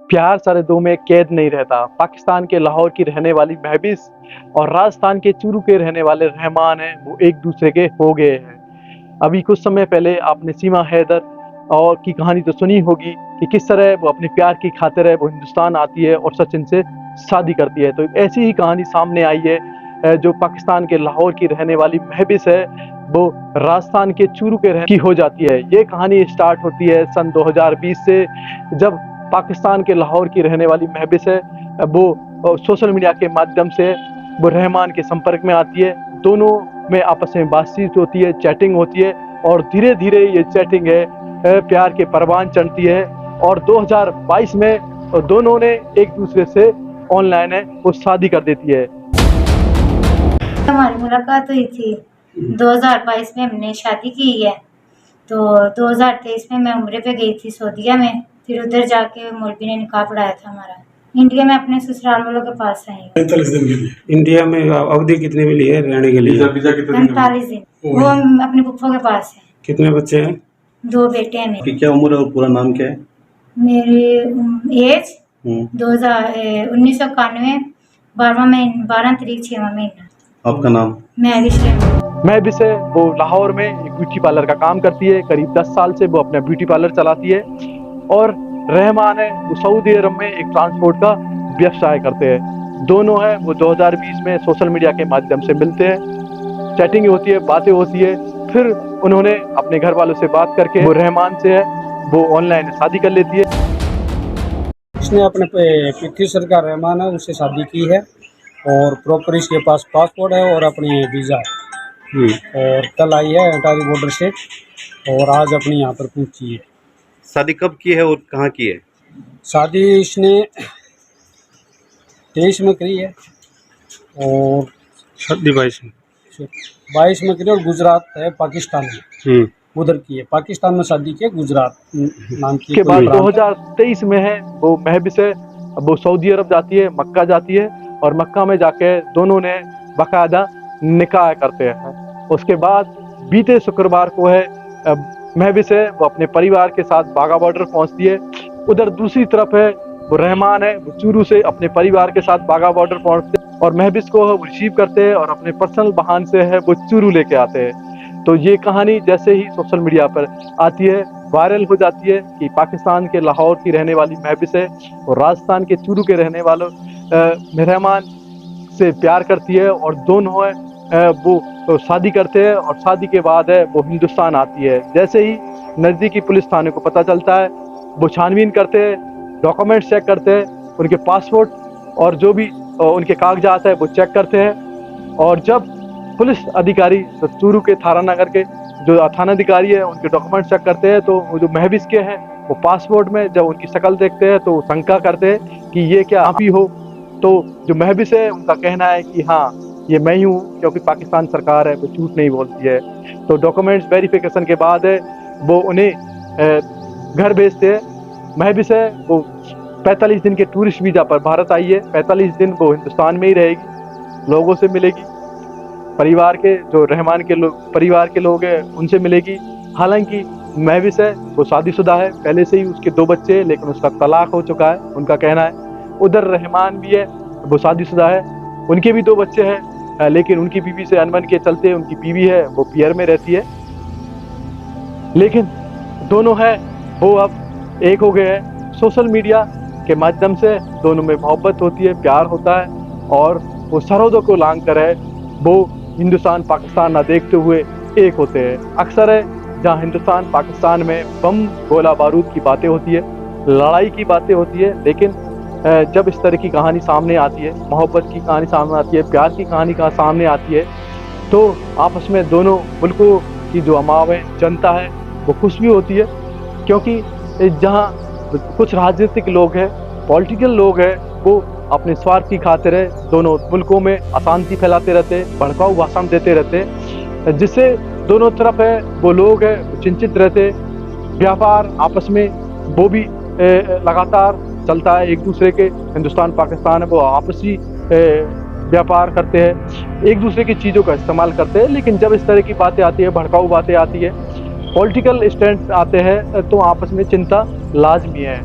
प्यार सरहदों में कैद नहीं रहता। पाकिस्तान के लाहौर की रहने वाली महबिस और राजस्थान के चूरू के रहने वाले रहमान हैं, वो एक दूसरे के हो गए हैं। अभी कुछ समय पहले आपने सीमा हैदर और की कहानी तो सुनी होगी कि किस तरह वो अपने प्यार की खातिर है वो हिंदुस्तान आती है और सचिन से शादी करती है। तो एक ऐसी ही कहानी सामने आई है जो पाकिस्तान के लाहौर की रहने वाली महबिस है वो राजस्थान के चूरू के रहने की हो जाती है। ये कहानी स्टार्ट होती है सन 2020 से, जब पाकिस्तान के लाहौर की रहने वाली महबिस है वो सोशल मीडिया के माध्यम से वो रहमान के संपर्क में आती है। दोनों में आपस में बातचीत होती है, चैटिंग होती है और धीरे धीरे ये चैटिंग है प्यार के परवान चढ़ती है और 2022 में दोनों ने एक दूसरे से ऑनलाइन है वो शादी कर देती है। हमारी मुलाकात हुई थी 2022 में, हमने शादी की है। तो 2023 में मैं उम्रे पे गई थी सऊदीया में, फिर उधर जाके मौलवी ने निकाह पढ़ाया था हमारा। इंडिया में अपने ससुराल वालों के पास आई हूँ। 45 दिन के लिए। इंडिया में अवधि कितनी मिली है रहने के लिए? वीजा कितने दिन? 45 दिन। वो अपने पुप्पो के पास है। कितने बच्चे हैं? 2 बेटे हैं मेरे। क्या उम्र है और पूरा नाम क्या है? मेरी एज 1991 12 तारीख 6वां महीना। आपका नाम? महबिस है वो लाहौर में एक ब्यूटी पार्लर का काम करती है। करीब 10 साल से वो अपना ब्यूटी पार्लर चलाती है और रहमान है वो सऊदी अरब में एक ट्रांसपोर्ट का व्यवसाय करते हैं। दोनों हैं वो 2020 में सोशल मीडिया के माध्यम से मिलते हैं, चैटिंग होती है, बातें होती है। फिर उन्होंने अपने घर वालों से बात करके वो रहमान से है वो ऑनलाइन शादी कर लेती है। इसने अपने पितृ सर का रहमान है उससे शादी की है और प्रॉपर इसके पास पासपोर्ट है और अपनी वीज़ा है और कल आई है अटारी बॉर्डर से और आज अपनी यहाँ पर पहुँची है। शादी कब की है और कहाँ की है? शादी इसने 23 में करी है और 22 में करी और गुजरात है पाकिस्तान में उधर की है। पाकिस्तान में शादी की है, गुजरात नाम की। के बाद 2023 में है वो महबिस है वो सऊदी अरब जाती है, मक्का जाती है और मक्का में जाके दोनों ने बाकायदा निकाह करते हैं। उसके बाद बीते शुक्रवार को है महबिस है वो अपने परिवार के साथ बाघा बॉर्डर पहुंचती है। उधर दूसरी तरफ है वो रहमान है वो चूरू से अपने परिवार के साथ बाघा बॉर्डर पहुंचते हैं और महबिस को वो रिसीव करते हैं और अपने पर्सनल वाहन से है वो चूरू लेके आते हैं। तो ये कहानी जैसे ही सोशल मीडिया पर आती है वायरल हो जाती है कि पाकिस्तान के लाहौर की रहने वाली महबिस है और राजस्थान के चूरू के रहने वालों रहमान से प्यार करती है और दोनों है वो शादी करते हैं और शादी के बाद है वो हिंदुस्तान आती है। जैसे ही नज़दीकी पुलिस थाने को पता चलता है वो छानबीन करते हैं, डॉक्यूमेंट्स चेक करते हैं, उनके पासपोर्ट और जो भी उनके कागजात है वो चेक करते हैं। और जब पुलिस अधिकारी तो चूरू के थाना नगर के जो थानाधिकारी है उनके डॉक्यूमेंट चेक करते हैं तो जो महबिस के हैं वो पासपोर्ट में जब उनकी शक्ल देखते हैं तो शंका करते हैं कि ये क्या आप ही हो। तो जो महबिस है उनका कहना है कि हाँ ये मैं ही हूँ, क्योंकि पाकिस्तान सरकार है वो झूठ नहीं बोलती है। तो डॉक्यूमेंट्स वेरिफिकेशन के बाद है वो उन्हें घर भेजते हैं। महबिस है वो 45 दिन के टूरिस्ट वीज़ा पर भारत आई है। 45 दिन वो हिंदुस्तान में ही रहेगी, लोगों से मिलेगी, परिवार के जो रहमान के लोग परिवार के लोग हैं उनसे मिलेगी। हालांकि महबिस है वो शादीशुदा है, पहले से ही उसके 2 बच्चे हैं लेकिन उसका तलाक हो चुका है उनका कहना है। उधर रहमान भी है वो शादीशुदा है, उनके भी 2 बच्चे हैं लेकिन उनकी बीवी से अनबन के चलते उनकी बीवी है वो पीयर में रहती है। लेकिन दोनों है वो अब एक हो गए हैं। सोशल मीडिया के माध्यम से दोनों में मोहब्बत होती है, प्यार होता है और वो सरहदों को लांग कर है वो हिंदुस्तान पाकिस्तान ना देखते हुए एक होते हैं। अक्सर है जहाँ हिंदुस्तान पाकिस्तान में बम गोला बारूद की बातें होती है, लड़ाई की बातें होती है, लेकिन जब इस तरह की कहानी सामने आती है, मोहब्बत की कहानी सामने आती है, प्यार की कहानी का सामने आती है तो आपस में दोनों मुल्कों की जो अवाम है, जनता है वो खुश भी होती है। क्योंकि जहाँ कुछ राजनीतिक लोग हैं, पॉलिटिकल लोग हैं, वो अपने स्वार्थ की खातिर है दोनों मुल्कों में अशांति फैलाते रहते, भड़काऊ भाषण देते रहते, जिससे दोनों तरफ है वो लोग है चिंतित रहते। व्यापार आपस में वो भी लगातार चलता है, एक दूसरे के हिंदुस्तान पाकिस्तान वो आपसी व्यापार करते हैं, एक दूसरे की चीज़ों का इस्तेमाल करते हैं। लेकिन जब इस तरह की बातें आती है, भड़काऊ बातें आती है, पॉलिटिकल स्टैंड आते हैं तो आपस में चिंता लाजमी है।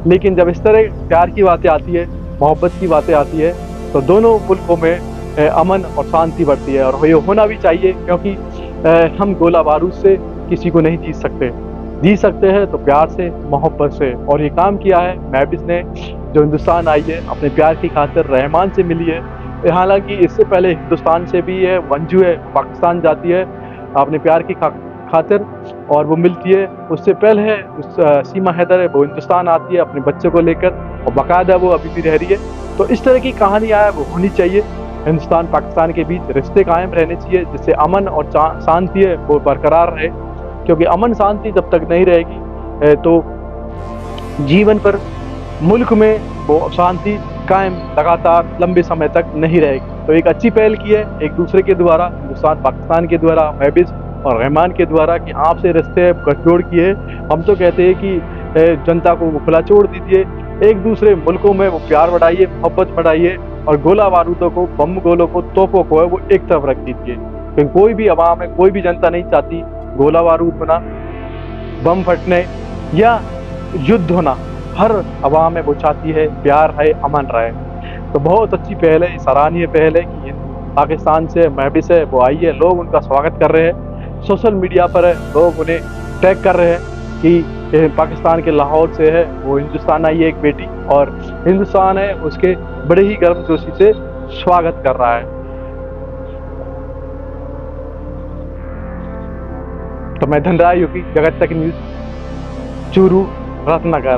लेकिन जब इस तरह प्यार की बातें आती है, मोहब्बत की बातें आती है, तो दोनों मुल्कों में अमन और शांति बढ़ती है। और ये होना भी चाहिए, क्योंकि हम गोला बारूद से किसी को नहीं जीत सकते। जी सकते हैं तो प्यार से, मोहब्बत से। और ये काम किया है महबिस ने, जो हिंदुस्तान आई है अपने प्यार की खातिर रहमान से मिली है। हालांकि इससे पहले हिंदुस्तान से भी है मंजू है, पाकिस्तान जाती है अपने प्यार की खातिर और वो मिलती है। उससे पहले है सीमा हैदर है, वो हिंदुस्तान आती है अपने बच्चों को लेकर और बाकायदा वो अभी भी रह रही है। तो इस तरह की कहानियाँ है वो होनी चाहिए। हिंदुस्तान पाकिस्तान के बीच रिश्ते कायम रहने चाहिए, जिससे अमन और शांति है वो बरकरार रहे। क्योंकि अमन शांति जब तक नहीं रहेगी तो जीवन पर, मुल्क में वो शांति कायम लगातार लंबे समय तक नहीं रहेगी। तो एक अच्छी पहल की है एक दूसरे के द्वारा, हिंदुस्तान पाकिस्तान के द्वारा, महबिस और रहमान के द्वारा, कि आपसे रिश्ते गठजोड़ किए। हम तो कहते हैं कि जनता को वो खुला छोड़ दीजिए, एक दूसरे मुल्कों में वो प्यार बढ़ाइए, मोहब्बत बढ़ाइए और गोला बारूदों को, बम गोलों को, तोपों को है वो एक तरफ रख दीजिए। क्योंकि कोई भी अवाम है, कोई भी जनता नहीं चाहती गोला बारूद होना, बम फटने या युद्ध होना। हर अवाम है वो चाहती है प्यार है, अमन रहे। तो बहुत अच्छी पहल है, सराहनीय पहल है कि पाकिस्तान से महबिस है वो आई है, लोग उनका स्वागत कर रहे हैं। सोशल मीडिया पर है लोग उन्हें टैग कर रहे हैं कि पाकिस्तान के लाहौर से है वो हिंदुस्तान आई है एक बेटी, और हिंदुस्तान है उसके बड़े ही गर्मजोशी से स्वागत कर रहा है। तो मैं धनराज योगी, जगत तक न्यूज़, चूरू, रत्नाकर।